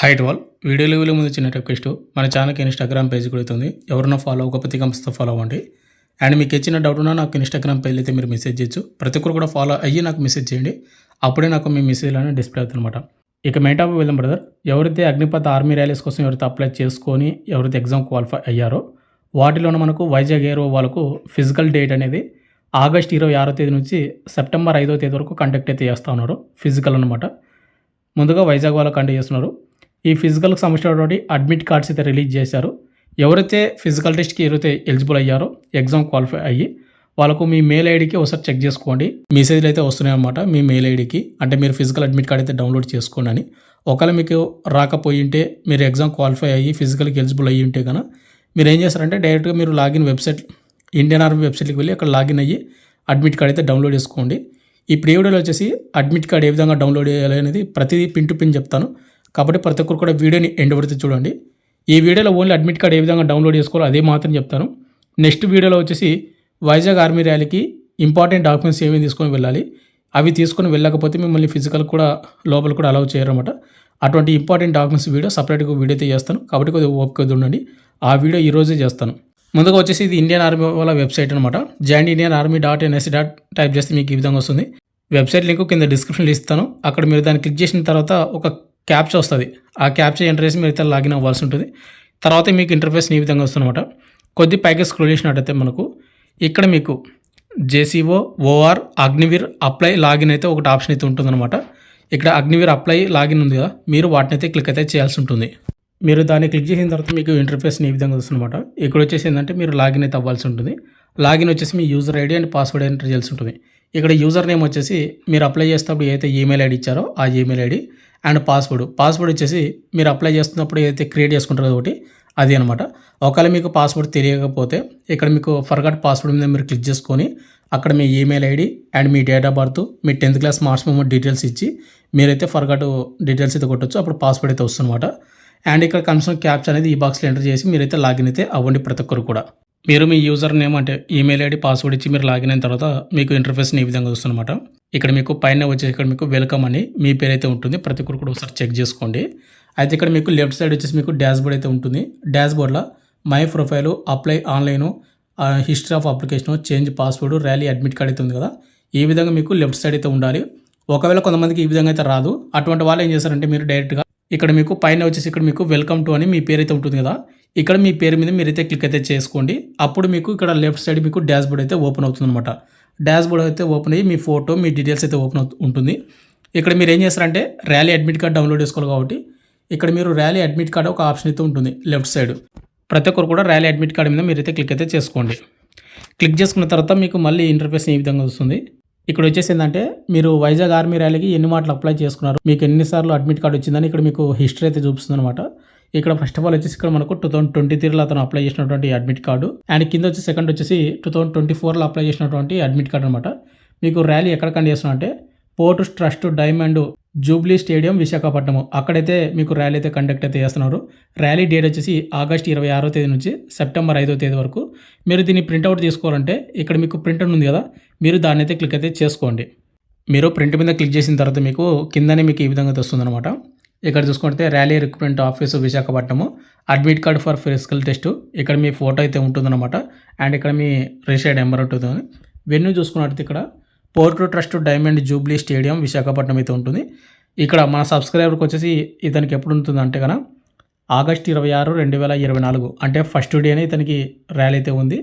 Height wall వీడియోలో ముందు చిన్న రిక్వెస్ట్ మన ఛానల్కి ఇన్స్టాగ్రామ్ పేజ్ కూడా అవుతుంది. ఎవరైనా ఫాలో అవ్వకపోతే కంపల్సరీ ఫాలో అవ్వండి. అండ్ మీకు ఇచ్చిన డౌట్ ఉన్నా నాకు ఇన్స్టాగ్రామ్ పేజ్ అయితే మీరు మెసేజ్ చేయొచ్చు. ప్రతి ఒక్కరు కూడా ఫాలో అయ్యి నాకు మెసేజ్ చేయండి. అప్పుడే నాకు మీ మెసేజ్లోనే డిస్ప్లే అవుతుంది అనమాట. ఇక మెయిన్ టాపిక్ వెళ్దాం బ్రదర్. ఎవరైతే అగ్నిపథ్ ఆర్మీ ర్యాలీస్ కోసం ఎవరైతే అప్లై చేసుకొని ఎవరైతే ఎగ్జామ్ క్వాలిఫై అయ్యారో వాటిలోనే మనకు వైజాగ్ ఏరో వాళ్ళకు ఫిజికల్ డేట్ అనేది ఆగస్ట్ 26వ తేదీ నుంచి సెప్టెంబర్ 5వ తేదీ వరకు కండక్ట్ అయితే చేస్తూ ఉన్నారు. ఫిజికల్ అనమాట. ముందుగా వైజాగ్ వాళ్ళు కండక్ట్ చేస్తున్నారు. ఈ ఫిజికల్కి సంబంధించినటువంటి అడ్మిట్ కార్డ్స్ అయితే రిలీజ్ చేశారు. ఎవరైతే ఫిజికల్ టెస్ట్కి ఎవరైతే ఎలిజిబుల్ అయ్యారో ఎగ్జామ్ క్వాలిఫై అయ్యి వాళ్ళకు మీ మెయిల్ ఐడికి ఒకసారి చెక్ చేసుకోండి. మెసేజ్లు అయితే వస్తున్నాయి అన్నమాట మీ మెయిల్ ఐడికి. అంటే మీరు ఫిజికల్ అడ్మిట్ కార్డ్ అయితే డౌన్లోడ్ చేసుకోండి అని. ఒకవేళ మీకు రాకపోయి ఉంటే మీరు ఎగ్జామ్ క్వాలిఫై అయ్యి ఫిజికల్కి ఎలిజిబుల్ అయ్యి ఉంటే కనుక మీరు ఏం చేస్తారంటే డైరెక్ట్గా మీరు లాగిన్ వెబ్సైట్ ఇండియన్ ఆర్మీ వెబ్సైట్కి వెళ్ళి అక్కడ లాగిన్ అయ్యి అడ్మిట్ కార్డ్ అయితే డౌన్లోడ్ చేసుకోండి. ఈ వీడియోలో వచ్చేసి అడ్మిట్ కార్డ్ ఏ విధంగా డౌన్లోడ్ చేయాలి అనేది ప్రతిదీ పిన్ టు పిన్ చెప్తాను. కాబట్టి ప్రతి ఒక్కరు కూడా వీడియోని ఎండ్ వరకు చూడండి. ఈ వీడియోలో ఓన్లీ అడ్మిట్ కార్డ్ ఏ విధంగా డౌన్లోడ్ చేసుకోవాలో అదే మాత్రం చెప్తాను. నెక్స్ట్ వీడియోలో వచ్చేసి వైజాగ్ ఆర్మీ ర్యాలీకి ఇంపార్టెంట్ డాక్యుమెంట్స్ ఏమేమి తీసుకొని వెళ్ళాలి, అవి తీసుకొని వెళ్ళకపోతే మిమ్మల్ని ఫిజికల్ కూడా లోపల కూడా అలౌ చేయరన్నమాట. అటువంటి ఇంపార్టెంట్ డాక్యుమెంట్స్ వీడియో సపరేట్గా వీడియో అయితే చేస్తాను. కాబట్టి కొద్దిగా ఓపిక ఉండండి. ఆ వీడియో ఈరోజే చేస్తాను. ముందుగా వచ్చేసి ఇది ఇండియన్ ఆర్మీ వాళ్ళ వెబ్సైట్ అనమాట. joinedianarmy.nsc టైప్ చేస్తే మీకు ఈ విధంగా వస్తుంది. వెబ్సైట్ లింక్ కింద డిస్క్రిప్షన్లో ఇస్తాను. అక్కడ మీరు దాన్ని క్లిక్ చేసిన తర్వాత ఒక క్యాప్చా వస్తుంది. ఆ క్యాప్చా ఎంటర్ చేసి మీరు అయితే లాగిన్ అవ్వాల్సి ఉంటుంది. తర్వాత మీకు ఇంటర్ఫేస్ ఈ విధంగా వస్తుందన్నమాట. కొద్ది పైకి స్క్రోల్ చేసినట్టయితే మనకు ఇక్కడ మీకు JCO OR Agniveer apply login అయితే ఒకటి ఆప్షన్ అయితే ఉంటుందన్నమాట. ఇక్కడ అగ్నివీర్ అప్లై లాగిన్ ఉంది కదా, మీరు వాటిని అయితే క్లిక్ అయితే చేయాల్సి ఉంటుంది. మీరు దాన్ని క్లిక్ చేసిన తర్వాత మీకు ఇంటర్ఫేస్ ఈ విధంగా వస్తుందన్నమాట. ఇక్కడ వచ్చేసి ఏంటంటే మీరు లాగిన్ అయితే అవ్వాల్సి ఉంటుంది. లాగిన్ వచ్చేసి మీ user ID and password enter చేయాల్సి ఉంటుంది. ఇక్కడ యూజర్ నేమ్ వచ్చేసి మీరు అప్లై చేసేటప్పుడు ఏదైతే ఈమెయిల్ ఐడి ఇచ్చారో ఆ ఈమెయిల్ ఐడి అండ్ పాస్వర్డ్ వచ్చేసి మీరు అప్లై చేస్తున్నప్పుడు ఏదైతే క్రియేట్ చేసుకుంటారో ఒకటి అది అనమాట. ఒకవేళ మీకు పాస్వర్డ్ తెలియకపోతే ఇక్కడ మీకు ఫర్గాట్ పాస్వర్డ్ మీద మీరు క్లిక్ చేసుకొని అక్కడ మీ ఈమెయిల్ ఐడి అండ్ మీ డేట్ ఆఫ్ బర్త్, మీ 10th class marks memo details ఇచ్చి మీరైతే ఫర్గాట్ డీటెయిల్స్ అయితే కొట్టచ్చు. అప్పుడు పాస్వర్డ్ అయితే వస్తుందన్నమాట. అండ్ ఇక్కడ కన్ఫర్మ్ క్యాప్చా అనేది ఈ బాక్స్లో ఎంటర్ చేసి మీరైతే లాగిన్ అయితే అవ్వండి. ప్రతి ఒక్కరు కూడా మీరు మీ యూజర్ నేమ్ అంటే ఈమెయిల్ ఐడి పాస్వర్డ్ ఇచ్చి మీరు లాగిన్ అయిన తర్వాత మీకు ఇంటర్ఫేస్ని ఈ విధంగా వస్తుందన్నమాట. ఇక్కడ మీకు పైన వచ్చేసి ఇక్కడ మీకు వెల్కమ్ అని మీ పేరు అయితే ఉంటుంది. ప్రతి ఒక్కరు కూడా ఒకసారి చెక్ చేసుకోండి. అయితే ఇక్కడ మీకు లెఫ్ట్ సైడ్ వచ్చేసి మీకు డాష్బోర్డ్ అయితే ఉంటుంది. డాష్బోర్డ్లో my profile, apply online, history of application, change password, rally admit card అయితే ఉంది కదా, ఈ విధంగా మీకు లెఫ్ట్ సైడ్ అయితే ఉండాలి. ఒకవేళ కొంతమందికి ఈ విధంగా అయితే రాదు. అటువంటి వాళ్ళు ఏం చేస్తారంటే మీరు డైరెక్ట్గా ఇక్కడ మీకు పైన వచ్చేసి ఇక్కడ మీకు వెల్కమ్ టు అని మీ పేరు అయితే ఉంటుంది కదా, ఇక్కడ మీ పేరు మీద మీరైతే క్లిక్ అయితే చేసుకోండి. అప్పుడు మీకు ఇక్కడ లెఫ్ట్ సైడ్ మీకు డాష్బోర్డ్ అయితే ఓపెన్ అవుతుంది అనమాట. డాష్బోర్డ్ అయితే ఓపెన్ అయ్యి మీ ఫోటో, మీ డీటెయిల్స్ అయితే ఓపెన్ ఉంటుంది. ఇక్కడ మీరు ఏం చేస్తారంటే ర్యాలీ అడ్మిట్ కార్డ్ డౌన్లోడ్ చేసుకోవాలి కాబట్టి ఇక్కడ మీరు ర్యాలీ అడ్మిట్ కార్డ్ ఒక ఆప్షన్ అయితే ఉంటుంది లెఫ్ట్ సైడ్. ప్రతి ఒక్కరు కూడా ర్యాలీ అడ్మిట్ కార్డ్ మీద మీరైతే క్లిక్ అయితే చేసుకోండి. క్లిక్ చేసుకున్న తర్వాత మీకు మళ్ళీ ఇంటర్ఫేస్ ఈ విధంగా వస్తుంది. ఇక్కడ వచ్చేసి ఏంటంటే మీరు వైజాగ్ ఆర్మీ ర్యాలీకి ఎన్ని మాటలు అప్లై చేసుకున్నారు, మీకు ఎన్నిసార్లు అడ్మిట్ కార్డ్ వచ్చిందని ఇక్కడ మీకు హిస్టరీ అయితే చూపిస్తుంది అనమాట. ఇక్కడ ఫస్ట్ ఆఫ్ ఆల్ వచ్చేసి ఇక్కడ మనకు 2023లో అతను అప్లై చేసినటువంటి అడ్మిట్ కార్డు అండ్ కింద వచ్చి సెకండ్ వచ్చేసి 2024లో అప్లై చేసినటువంటి అడ్మిట్ కార్డు అనమాట. మీకు ర్యాలీ ఎక్కడ కండక్ట్ చేస్తున్నా అంటే port trust diamond Jubilee stadium Visakhapatnam, అక్కడైతే మీకు ర్యాలీ అయితే కండక్ట్ అయితే చేస్తున్నారు. ర్యాలీ డేట్ వచ్చేసి ఆగస్ట్ 26వ తేదీ నుంచి సెప్టెంబర్ 5వ తేదీ వరకు. మీరు దీన్ని ప్రింట్అవుట్ తీసుకోవాలంటే ఇక్కడ మీకు ప్రింటర్ ఉంది కదా, మీరు దాన్ని అయితే క్లిక్ అయితే చేసుకోండి. మీరు ప్రింట్ మీద క్లిక్ చేసిన తర్వాత మీకు కిందనే మీకు ఈ విధంగా వస్తుందన్నమాట. ఇక్కడ చూసుకుంటే rally recruitment office Visakhapatnam, admit card for physical test, ఇక్కడ మీ ఫోటో అయితే ఉంటుందన్నమాట. అండ్ ఇక్కడ మీ రిజిస్టర్డ్ నెంబర్ ఉంటుంది. వెన్యూ చూసుకున్నట్టు ఇక్కడ port trust diamond Jubilee stadium Visakhapatnam అయితే ఉంటుంది. ఇక్కడ మన సబ్స్క్రైబర్కి వచ్చేసి ఇతనికి ఎప్పుడు ఉంటుంది అంటే కనుక ఆగస్ట్ 26, 2024 అంటే ఫస్ట్ డేనే ఇతనికి ర్యాలీ అయితే ఉంది.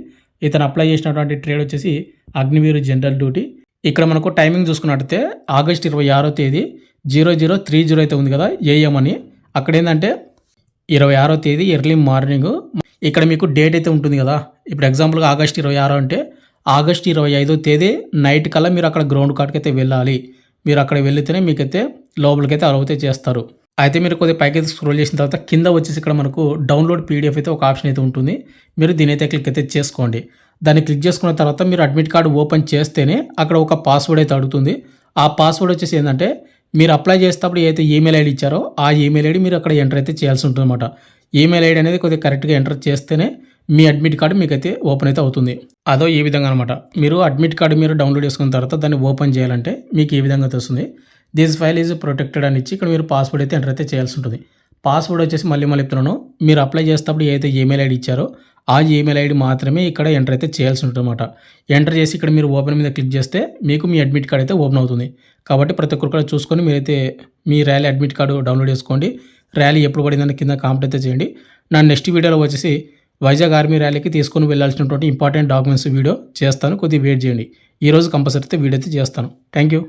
ఇతను అప్లై చేసినటువంటి ట్రేడ్ వచ్చేసి అగ్నివీర్ జనరల్ డ్యూటీ. ఇక్కడ మనకు టైమింగ్ చూసుకున్నట్టయితే ఆగస్ట్ 26వ తేదీ 00:30 అయితే ఉంది కదా AM అని. అక్కడ ఏంటంటే 26వ తేదీ ఎర్లీ మార్నింగ్. ఇక్కడ మీకు డేట్ అయితే ఉంటుంది కదా, ఇప్పుడు ఎగ్జాంపుల్గా ఆగస్ట్ 26 అంటే ఆగస్ట్ 25వ తేదీ నైట్ కల్లా మీరు అక్కడ గ్రౌండ్ కార్డ్కి అయితే వెళ్ళాలి. మీరు అక్కడ వెళితేనే మీకైతే లోపలికైతే అలౌ అయితే చేస్తారు. అయితే మీరు కొద్దిగా పైకి స్క్రోల్ చేసిన తర్వాత కింద వచ్చేసి ఇక్కడ మనకు డౌన్లోడ్ PDF అయితే ఒక ఆప్షన్ అయితే ఉంటుంది. మీరు దీని అయితే క్లిక్ అయితే చేసుకోండి. దాన్ని క్లిక్ చేసుకున్న తర్వాత మీరు అడ్మిట్ కార్డు ఓపెన్ చేస్తేనే అక్కడ ఒక పాస్వర్డ్ అయితే అడుగుతుంది. ఆ పాస్వర్డ్ వచ్చేసి ఏంటంటే మీరు అప్లై చేసేటప్పుడు ఏదైతే ఈమెయిల్ ఐడి ఇచ్చారో ఆ ఈమెయిల్ ఐడి మీరు అక్కడ ఎంటర్ అయితే చేయాల్సి ఉంటుంది అనమాట. ఈమెయిల్ ఐడి అనేది కొద్దిగా కరెక్ట్గా ఎంటర్ చేస్తేనే మీ అడ్మిట్ కార్డు మీకైతే ఓపెన్ అయితే అవుతుంది. అదో ఈ విధంగా అనమాట. మీరు అడ్మిట్ కార్డు మీరు డౌన్లోడ్ చేసుకున్న తర్వాత దాన్ని ఓపెన్ చేయాలంటే మీకు ఈ విధంగా వస్తుంది. దిస్ ఫైల్ ఈజ్ ప్రొటెక్టెడ్ అని ఇచ్చి ఇక్కడ మీరు పాస్వర్డ్ అయితే ఎంటర్ అయితే చేయాల్సి ఉంటుంది. పాస్వర్డ్ వచ్చేసి మళ్ళీ చెప్తున్నాను. మీరు అప్లై చేసేటప్పుడు ఏదైతే ఈమెయిల్ ఐడి ఇచ్చారో ఆ ఈమెయిల్ ఐడి మాత్రమే ఇక్కడ ఎంటర్ అయితే చేయాల్సి ఉంటుందన్నమాట. ఎంటర్ చేసి ఇక్కడ మీరు ఓపెన్ మీద క్లిక్ చేస్తే మీకు మీ అడ్మిట్ కార్డ్ అయితే ఓపెన్ అవుతుంది. కాబట్టి ప్రతి ఒక్కరు కూడా చూసుకొని మీరైతే మీ ర్యాలీ అడ్మిట్ కార్డు డౌన్లోడ్ చేసుకోండి. ర్యాలీ ఎప్పుడు పడిందని కింద కామెంట్ అయితే చేయండి. నా నెక్స్ట్ వీడియోలో వచ్చేసి వైజాగ్ ఆర్మీ ర్యాలీకి తీసుకొని వెళ్ళాల్సినటువంటి ఇంపార్టెంట్ డాక్యుమెంట్స్ వీడియో చేస్తాను. కొద్దిగా వెయిట్ చేయండి. ఈరోజు కంపల్సరీ అయితే వీడియో అయితే చేస్తాను. Thank you.